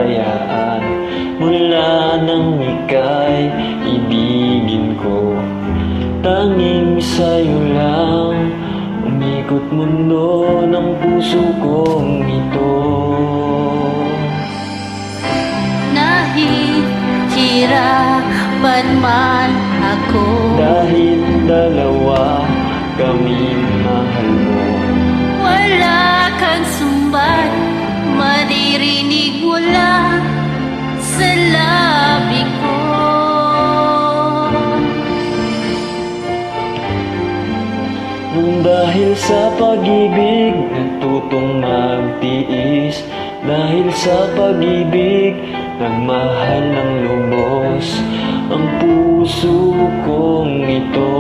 pabayaan. Mula nang ika'y ibigin ko, tanging sa'yo lang umikot mundo ng puso kong ito. Nahihirapan man ako Dahil dalawa kaming mahal mo. wala kang sumbat, maririnig mula sa labi ko. Nung dahil sa pag-ibig natutong magtiis, dahil sa pag-ibig nagmahal ng lubos ang puso kong ito,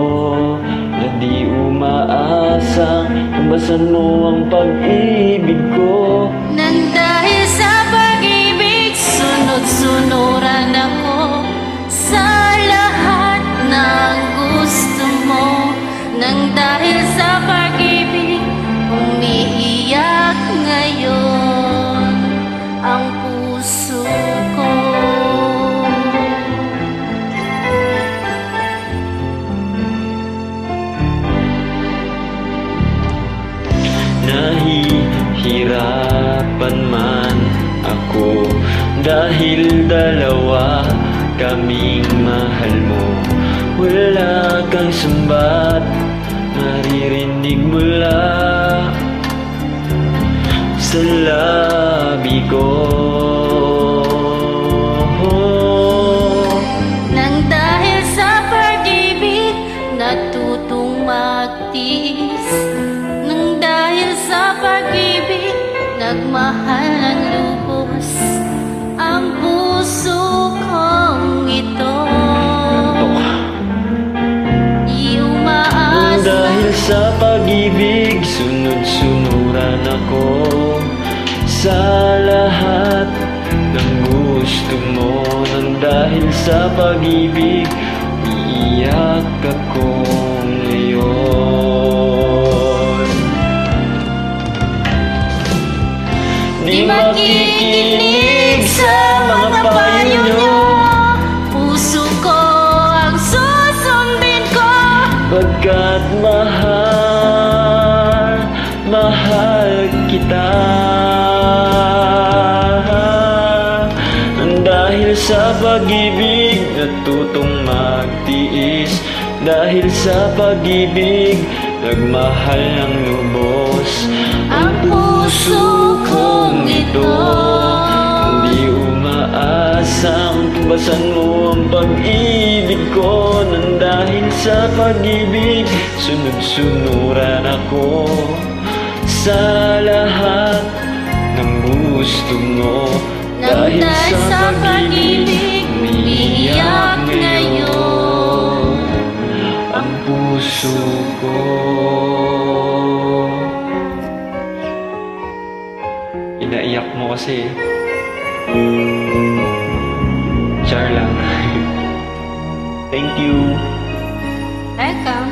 na di umaasang mabasan mo ang pag-ibig ko. Nang dahil sa pag-ibig, sunod-sunuran ako sa lahat ng gusto mo. Nang dahil sa pag-ibig, umiiyak ngayon ang puso ko. Nahihirapan man ako dahil dalawa kaming mahal mo. Wala kang sumbat, maririnig mula sa labi ko. Nang dahil sa pag-ibig, natutong magtiis. Nang dahil sa pag-ibig, nagmahal ng lubos ang puso kong ito. Di umaasa. Dahil sa pag-ibig, sunod-sunuran ako sa lahat ng gusto mo. Nang dahil sa pag-ibig, iiyak ako ngayon. Di makikinig sa mga payo nyo, puso ko ang susundin ko. pagkat mahal, mahal kita. Dahil sa pag-ibig natutong magtiis, dahil sa pag-ibig nagmahal ng lubos Ang puso kong ito, Hindi umaasang tubasan mo ang pag-ibig ko. Nang dahil sa pag-ibig, sunod-sunuran ako sa lahat ng gusto mo. nang dahil sa pag-ibig, umiiyak ngayon ang puso ko. Inaiyak mo kasi. Char lang. Thank you. Welcome.